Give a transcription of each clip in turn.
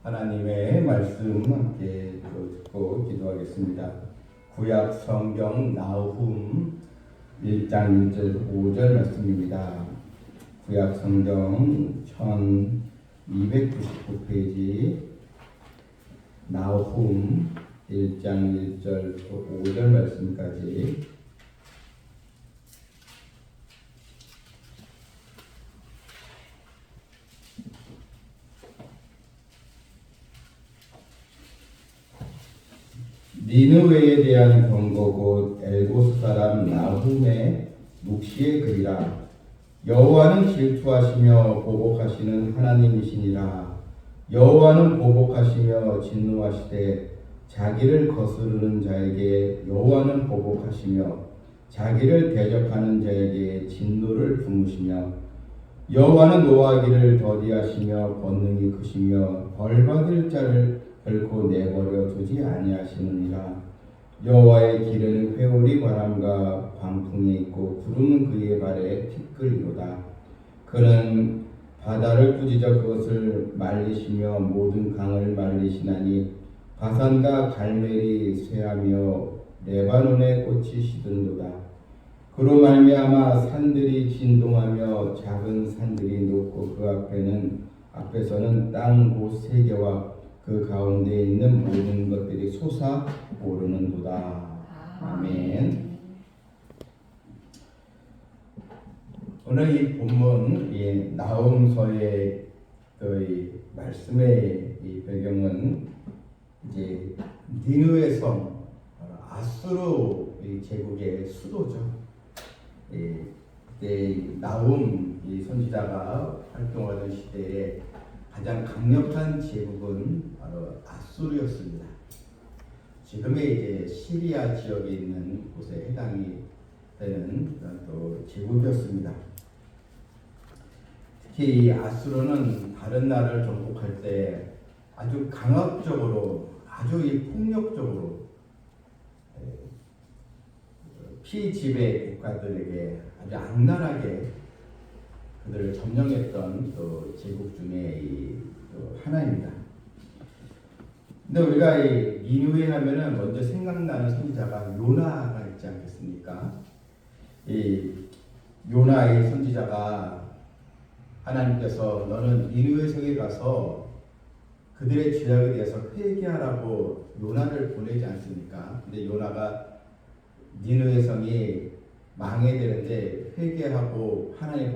하나님의 말씀 함께 듣고 기도하겠습니다. 구약 성경 나훔 1장 1절 5절 말씀입니다. 구약 성경 1299페이지 나훔 1장 1절 5절 말씀까지 니느웨에 대한 경고 곧 엘고스 사람 나훔의 묵시의 글이라. 여호와는 질투하시며 보복하시는 하나님이시니라. 여호와는 보복하시며 진노하시되 자기를 거스르는 자에게 여호와는 보복하시며 자기를 대적하는 자에게 진노를 품으시며 여호와는 노하기를 더디하시며 권능이 크시며 벌받을 자를 결코 내버려 두지 아니하시느니라. 여호와의 길에는 회오리 바람과 광풍이 있고 구름은 그의 발에 티끌이로다. 그는 바다를 꾸짖어 그것을 말리시며 모든 강을 말리시나니 바산과 갈멜이 쇠하며 레바논의 꽃이 시든도다. 그로 말미암아 산들이 진동하며 작은 산들이 높고 그 앞에서는 땅 곳 세 개와 그 가운데 있는 모든 것들이 솟아오르는도다. 아멘. 오늘 이 본문 이 나훔서의 그 말씀의 이 배경은 이제 니느웨 성 아수르 제국의 수도죠. 그때 나훔 이 선지자가 활동하던 시대에 가장 강력한 제국은 바로 아수르였습니다. 지금의 이제 시리아 지역에 있는 곳에 해당이 되는 또 제국이었습니다. 특히 이 아수르는 다른 나라를 정복할 때 아주 강압적으로, 아주 이 폭력적으로 피지배 국가들에게 아주 악랄하게 그들을 점령했던 또 제국 중에 또 하나입니다. 근데 우리가 이 니느웨 하면은 먼저 생각나는 선지자가 요나가 있지 않겠습니까? 이 요나의 선지자가 하나님께서 너는 니느웨 성에 가서 그들의 죄악에 대해서 회개하라고 요나를 보내지 않습니까? 근데 요나가 니느웨 성이 망해야 되는데 회개하고 하나님의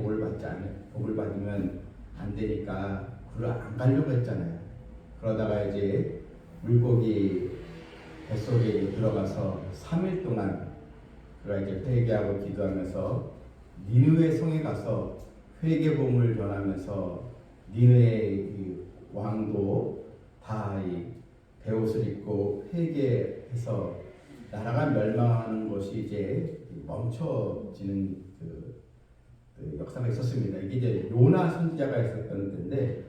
복을 받으면 안 되니까 그를 안 가려고 했잖아요. 그러다가 이제 물고기 뱃속에 들어가서 3일 동안 그가 이제 회개하고 기도하면서 니느웨 성에 가서 회개복음을 전하면서 니느웨 왕도 다 베옷을 입고 회개해서 나라가 멸망하는 것이 이제 멈춰지는 그 역사가 있었습니다. 이게 이제 요나 선지자가 있었던 때인데,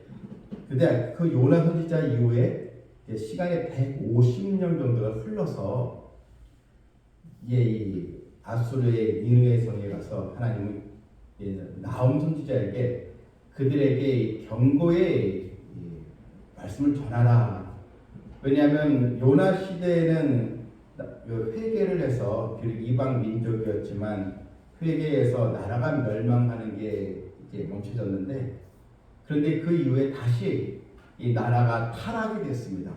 그때 그 요나 선지자 이후에 시간이 150년 정도가 흘러서 이 아수르의 니느웨 성에 가서 하나님은 나훔 선지자에게 그들에게 경고의 말씀을 전하라. 왜냐하면 요나 시대에는 회개를 해서 비록 이방 민족이었지만 회개해서 나라가 멸망하는 게 이제 멈춰졌는데, 그런데 그 이후에 다시 이 나라가 타락이 됐습니다.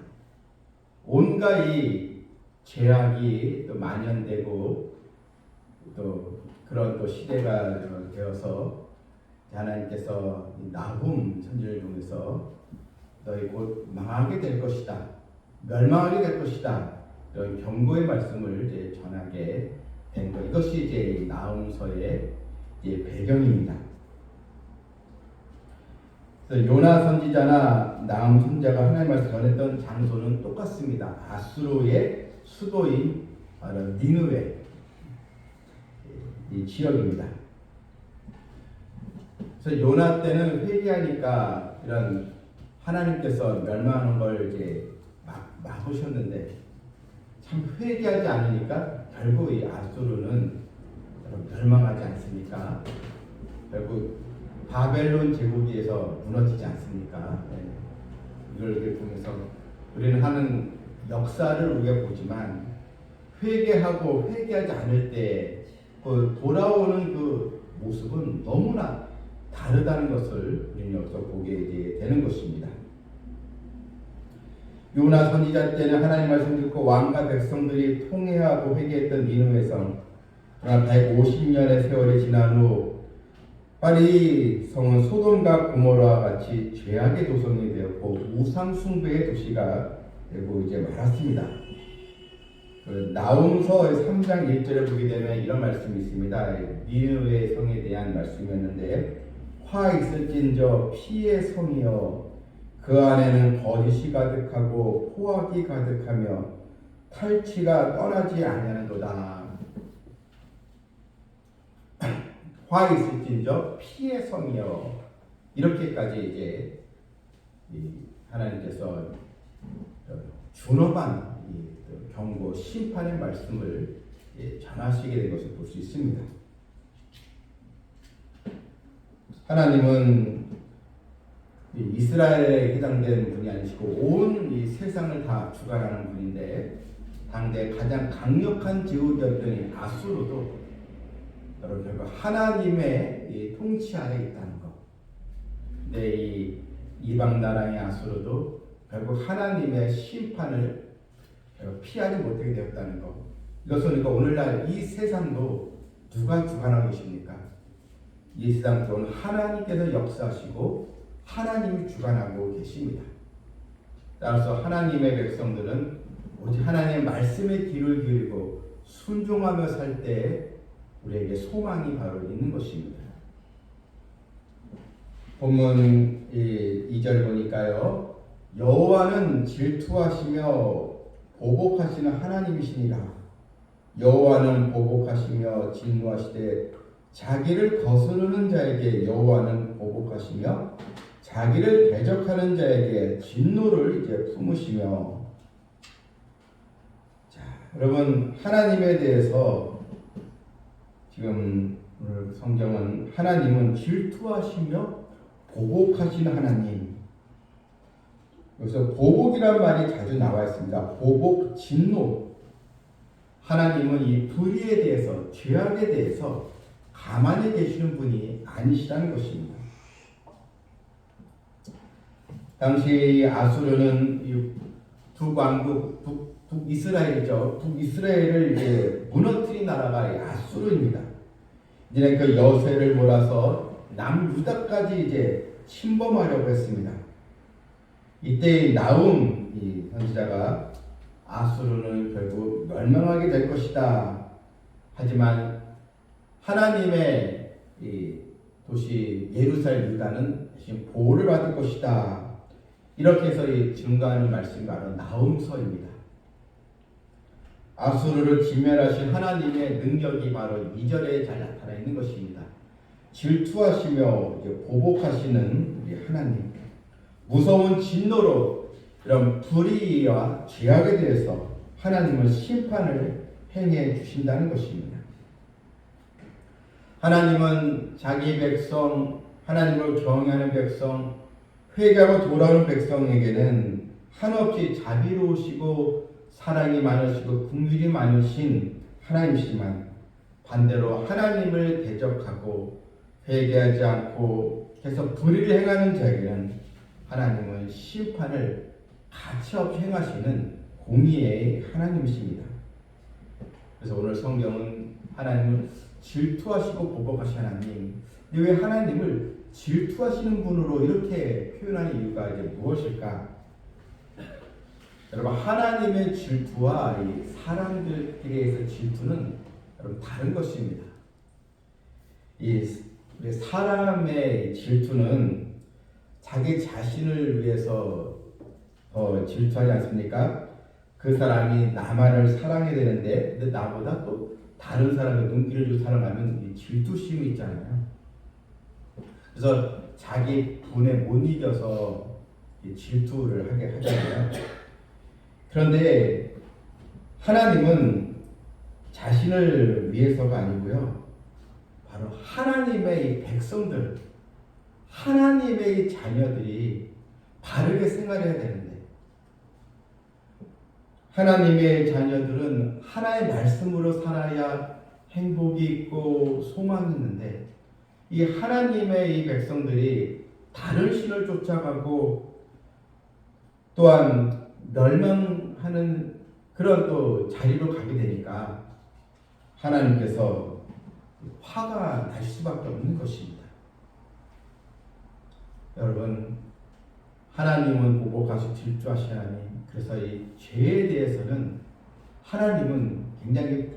온갖 이 죄악이 또 만연되고 또 그런 또 시대가 되어서 하나님께서 나훔 선지를 통해서 너희 곧 망하게 될 것이다, 멸망하게 될 것이다, 이런 경고의 말씀을 이제 전하게 된 것. 이것이 이제 나훔서의 이제 배경입니다. 그래서 요나 선지자나 나훔 선지자가 하나님의 말씀 전했던 장소는 똑같습니다. 아수르의 수도인 니느웨 이 지역입니다. 그래서 요나 때는 회개하니까 이런 하나님께서 멸망하는 걸 이제 막으셨는데, 참 회개하지 않으니까 결국 이 아수르는 멸망하지 않습니까? 결국 바벨론 제국에서 무너지지 않습니까? 이걸 통해서 우리는 하는 역사를 우리가 보지만 회개하고 회개하지 않을 때 그 돌아오는 그 모습은 너무나 다르다는 것을 우리는 여기서 보게 되는 것입니다. 요나 선지자 때는 하나님 말씀 듣고 왕과 백성들이 통회하고 회개했던 니느웨 성, 그러나 150년의 세월이 지난 후 빨리 성은 소돔과 고모라와 같이 죄악의 도성이 되었고 우상 숭배의 도시가 되고 이제 말았습니다. 그 나훔서 3장 1절에 보게 되면 이런 말씀이 있습니다. 니느웨 성에 대한 말씀이었는데 화 있을진저 피의 성이여 그 안에는 거짓이 가득하고 포악이 가득하며 탈취가 떠나지 아니하는도다. 화 있을진저 피의 성이여 이렇게까지 이제 하나님께서 준엄한 경고 심판의 말씀을 전하시게 된 것을 볼 수 있습니다. 하나님은 이스라엘에 해당되는 분이 아니시고 온 이 세상을 다 주관하는 분인데 당대 가장 강력한 제국이었던 이 아수르도 여러분 결국 하나님의 이 통치 아래 있다는 것. 근데 이 이방 나라의 아수르도 결국 하나님의 심판을 피하지 못하게 되었다는 것. 이것은 그러니까 오늘날 이 세상도 누가 주관하고 계십니까? 이 세상 동안 하나님께서 역사하시고 하나님이 주관하고 계십니다. 따라서 하나님의 백성들은 오직 하나님의 말씀에 귀를 기울이고 순종하며 살 때 우리에게 소망이 바로 있는 것입니다. 본문 2절 보니까요. 여호와는 질투하시며 보복하시는 하나님이시니라. 여호와는 보복하시며 진노하시되 자기를 거스르는 자에게 여호와는 보복하시며 자기를 대적하는 자에게 진노를 이제 품으시며. 자, 여러분 하나님에 대해서 지금 오늘 성경은 하나님은 질투하시며 보복하시는 하나님. 여기서 보복이란 말이 자주 나와 있습니다. 보복, 진노. 하나님은 이 불의에 대해서, 죄악에 대해서 가만히 계시는 분이 아니시라는 것입니다. 당시 아수르는 두 왕국, 북이스라엘이죠. 북이스라엘을 이제 무너뜨린 나라가 아수르입니다. 이제 그 여세를 몰아서 남유다까지 이제 침범하려고 했습니다. 이때 나훔 이 선지자가 아수르는 결국 멸망하게 될 것이다. 하지만 하나님의 이 도시 예루살렘 유다는 대신 보호를 받을 것이다. 이렇게 해서 이 증거하는 말씀이 바로 나훔서입니다. 아수르를 진멸하신 하나님의 능력이 바로 2절에 잘 나타나 있는 것입니다. 질투하시며 이제 보복하시는 우리 하나님. 무서운 진노로 이런 불의와 죄악에 대해서 하나님은 심판을 행해 주신다는 것입니다. 하나님은 자기 백성, 하나님을 경외하는 백성, 회개하고 돌아오는 백성에게는 한없이 자비로우시고 사랑이 많으시고 긍휼이 많으신 하나님이시지만 반대로 하나님을 대적하고 회개하지 않고 계속 불의를 행하는 자에게는 하나님은 심판을 가차없이 행하시는 공의의 하나님이십니다. 그래서 오늘 성경은 하나님을 질투하시고 보복하신 하나님. 근데 왜 하나님을 질투하시는 분으로 이렇게 표현하는 이유가 이제 무엇일까? 여러분 하나님의 질투와 이 사람들에게서 질투는 여러분 다른 것입니다. 이 사람의 질투는 자기 자신을 위해서 질투하지 않습니까? 그 사람이 나만을 사랑해야 되는데 근데 나보다 또 다른 사람의 눈길을 주고 사랑하면 이 질투심이 있잖아요. 그래서 자기 분에 못 이겨서 질투를 하게 하잖아요. 그런데 하나님은 자신을 위해서가 아니고요. 바로 하나님의 이 백성들, 하나님의 이 자녀들이 바르게 생활해야 되는데 하나님의 자녀들은 하나의 말씀으로 살아야 행복이 있고 소망이 있는데 이 하나님의 이 백성들이 다른 신을 쫓아가고 또한 멸망하는 그런 또 자리로 가게 되니까 하나님께서 화가 날 수밖에 없는 것입니다. 여러분, 하나님은 보고 가서 질주하신 하나님. 그래서 이 죄에 대해서는 하나님은 굉장히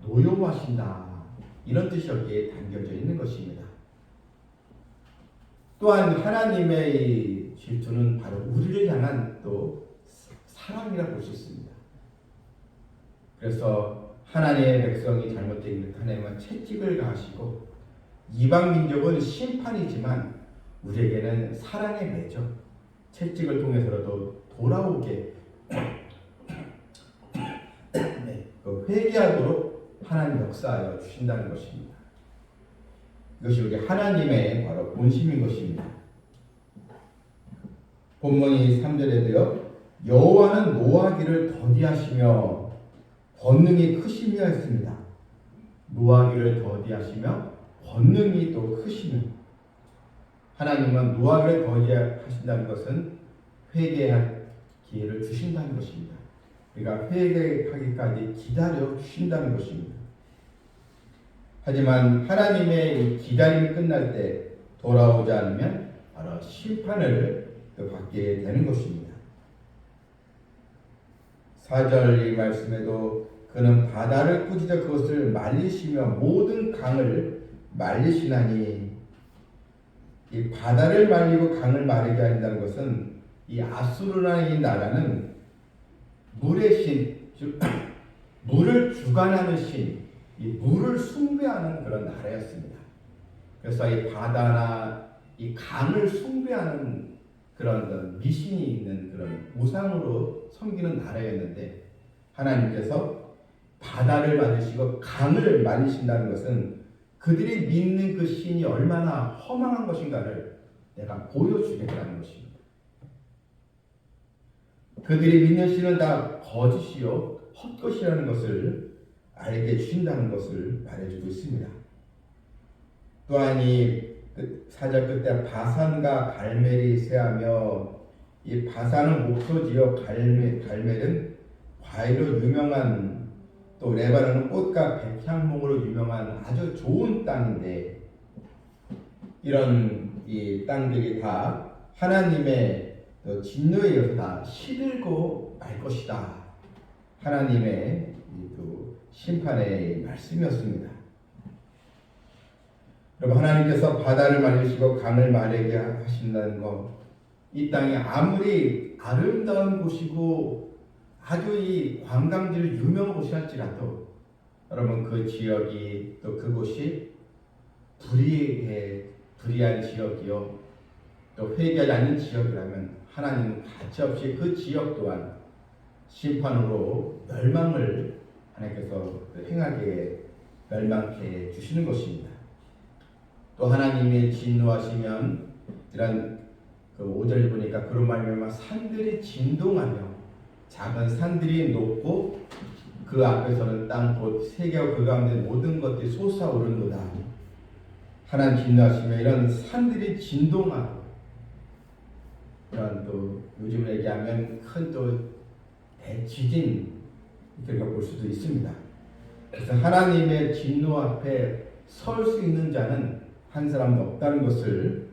노여워하신다. 이런 뜻이 여기에 담겨져 있는 것입니다. 또한 하나님의 이 질투는 바로 우리를 향한 또 사랑이라 볼 수 있습니다. 그래서 하나님의 백성이 잘못된 것 하나님은 채찍을 가하시고 이방 민족은 심판이지만 우리에게는 사랑의 매죠. 채찍을 통해서라도 돌아오게 회개하도록 하나님 역사하여 주신다는 것입니다. 이것이 우리 하나님의 바로 본심인 것입니다. 본문이 3절에도요. 여호와는 노하기를 더디하시며 권능이 크시며 했습니다. 노하기를 더디하시며 권능이 또 크시며 하나님은 노하기를 더디하신다는 것은 회개할 기회를 주신다는 것입니다. 우리가 회개하기까지 기다려 주신다는 것입니다. 하지만 하나님의 기다림이 끝날 때 돌아오지 않으면 바로 심판을 받게 되는 것입니다. 4절 이 말씀에도 그는 바다를 꾸짖어 그것을 말리시며 모든 강을 말리시나니 이 바다를 말리고 강을 마르게 한다는 것은 이 아수르라는 이 나라는 물의 신, 즉 물을 주관하는 신, 이 물을 숭배하는 그런 나라였습니다. 그래서 이 바다나 이 강을 숭배하는 그런 미신이 있는 그런 우상으로 섬기는 나라였는데 하나님께서 바다를 만드시고 강을 만드신다는 것은 그들이 믿는 그 신이 얼마나 허망한 것인가를 내가 보여주겠다는 것입니다. 그들이 믿는 신은 다 거짓이요 헛것이라는 것을 알게 주신다는 것을 말해주고 있습니다. 또한 이 4절 끝에 바산과 갈멜이 쇠하며 이 바산은 목소지요 갈멜은 과일로 유명한 또 레바논은 꽃과 백향목으로 유명한 아주 좋은 땅인데 이런 이 땅들이 다 하나님의 진노에 의해서 다 시들고 말 것이다. 하나님의 또 심판의 말씀이었습니다. 여러분 하나님께서 바다를 말리시고 강을 마르게 하신다는 것, 이 땅이 아무리 아름다운 곳이고 아주 이 관광지를 유명한 곳이랄지라도 여러분 그 지역이 또 그곳이 불의한 지역이요 또 회개하지 않는 지역이라면 하나님은 가차없이 그 지역 또한 심판으로 멸망을 하나님께서 행하게 멸망케 주시는 것입니다. 또 하나님이 진노하시면 이런 그 5절 보니까 그로 말미암아 산들이 진동하며 작은 산들이 높고 그 앞에서는 땅 곧 세계와 그 가운데 모든 것들이 솟아오르는도다. 하나님 진노하시며 이런 산들이 진동하고 이런 또 요즘 얘기하면 큰 또 대지진 이렇게 볼 수도 있습니다. 그래서 하나님의 진노 앞에 설 수 있는 자는 한 사람도 없다는 것을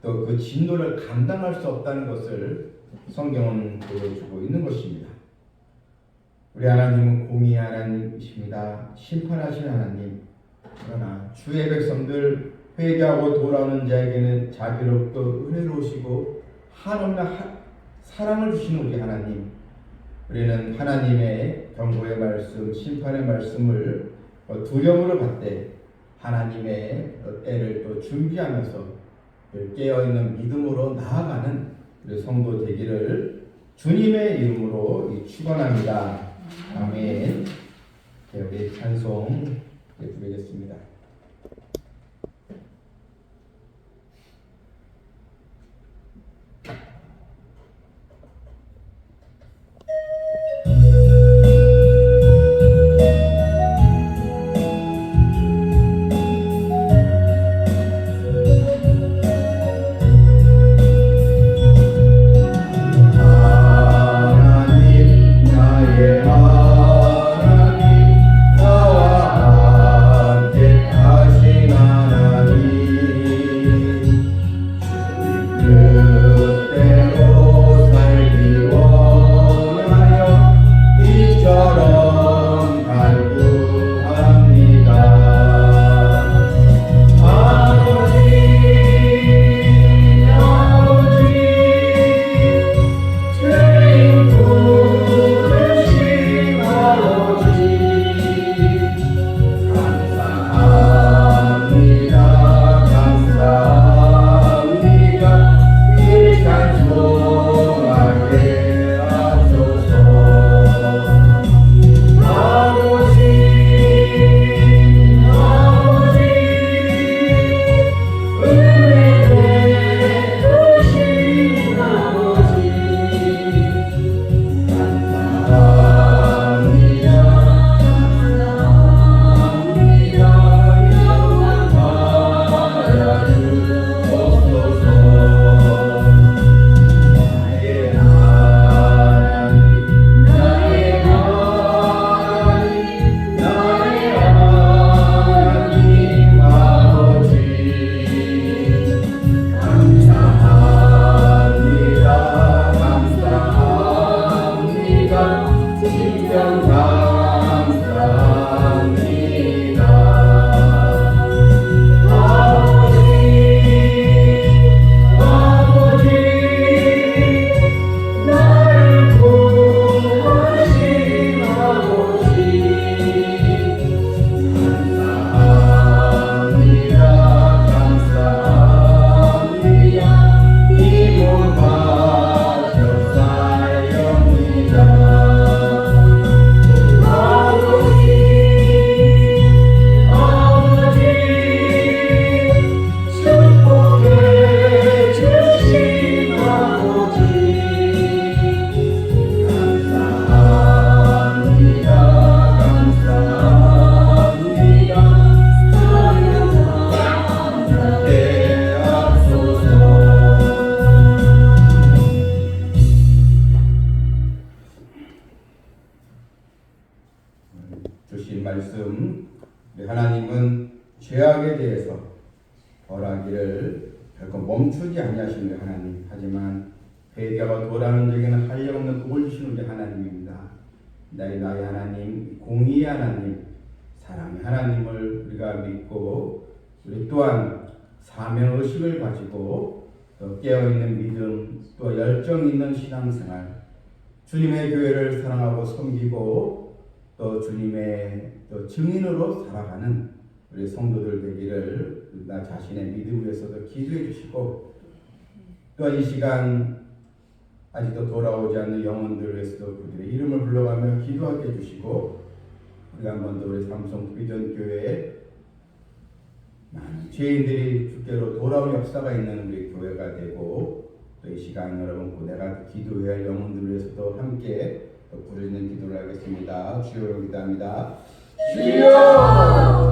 또 그 진노를 감당할 수 없다는 것을 성경은 보여주고 있는 것입니다. 우리 하나님은 공의 하나님이십니다. 심판하신 하나님. 그러나 주의 백성들 회개하고 돌아오는 자에게는 자비롭고 은혜로우시고 한없는 사랑을 주시는 우리 하나님. 우리는 하나님의 경고의 말씀, 심판의 말씀을 두려움으로 받되 하나님의 때를 또 준비하면서 깨어있는 믿음으로 나아가는 우리 성도 되기를 주님의 이름으로 축원합니다. 아멘. 네, 우리 찬송 부르겠습니다. 하나님은 죄악에 대해서 벌하기를 결코 멈추지 아니하시는 하나님. 하지만 회개와 돌아오는 자에게는 한량없는 복을 주시는 우리 하나님입니다. 나의 하나님, 공의의 하나님, 사랑의 하나님을 우리가 믿고 우리 또한 사명의식을 가지고 또 깨어있는 믿음, 또 열정 있는 신앙생활, 주님의 교회를 사랑하고 섬기고 또 주님의 또 증인으로 살아가는 우리 성도들 되기를 나 자신의 믿음 위해서도 기도해 주시고, 또 이 시간 아직도 돌아오지 않는 영혼들 위해서도 그들의 이름을 불러가며 기도하게 해주시고, 우리가 한 번 더 우리 삼성 비전 교회에 많은 죄인들이 주께로 돌아올 역사가 있는 우리 교회가 되고, 또 이 시간 여러분 내가 기도해야 할 영혼들 위해서도 함께 부르짖는 기도를 하겠습니다. 주여 기도합니다. 주여!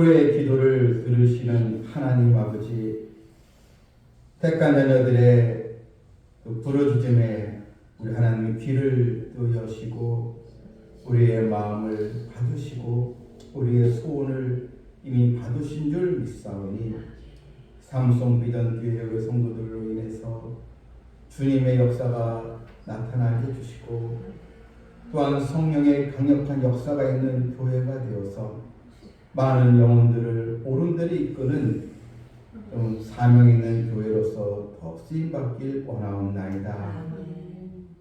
성도의 기도를 들으시는 하나님 아버지, 택한 자녀들의 그 부르짖음에 우리 하나님의 귀를 또 여시고 우리의 마음을 받으시고 우리의 소원을 이미 받으신 줄 믿사오니 삼성 비전 교회의 성도들로 인해서 주님의 역사가 나타나게 해주시고 또한 성령의 강력한 역사가 있는 교회가 되어서 많은 영혼들을 오른들이 이끄는 사명 있는 교회로서 더 쓰임받길 원하옵나이다.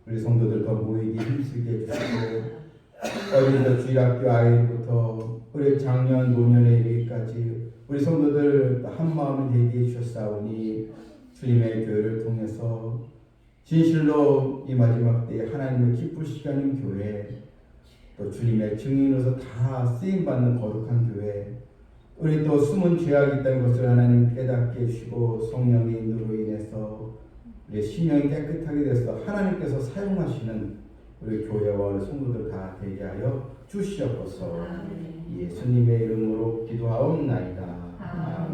우리 성도들 더 모이기 힘쓰게 해주시고 어린이들 주일학교 아이부터 우리 장년 노년에 이르기까지 우리 성도들 한 마음을 되게 해주셨사오니 주님의 교회를 통해서 진실로 이 마지막 때에 하나님을 기쁘시게 하는 교회, 또 주님의 증인으로서 다 쓰임받는 거룩한 교회, 우리 또 숨은 죄악이 있다는 것을 하나님 깨닫게 해주시고 성령의 인도로 인해서 우리의 심령이 깨끗하게 돼서 하나님께서 사용하시는 우리 교회와 우리 성도들 다 되게 하여 주시옵소서. 예수님의 이름으로 기도하옵나이다.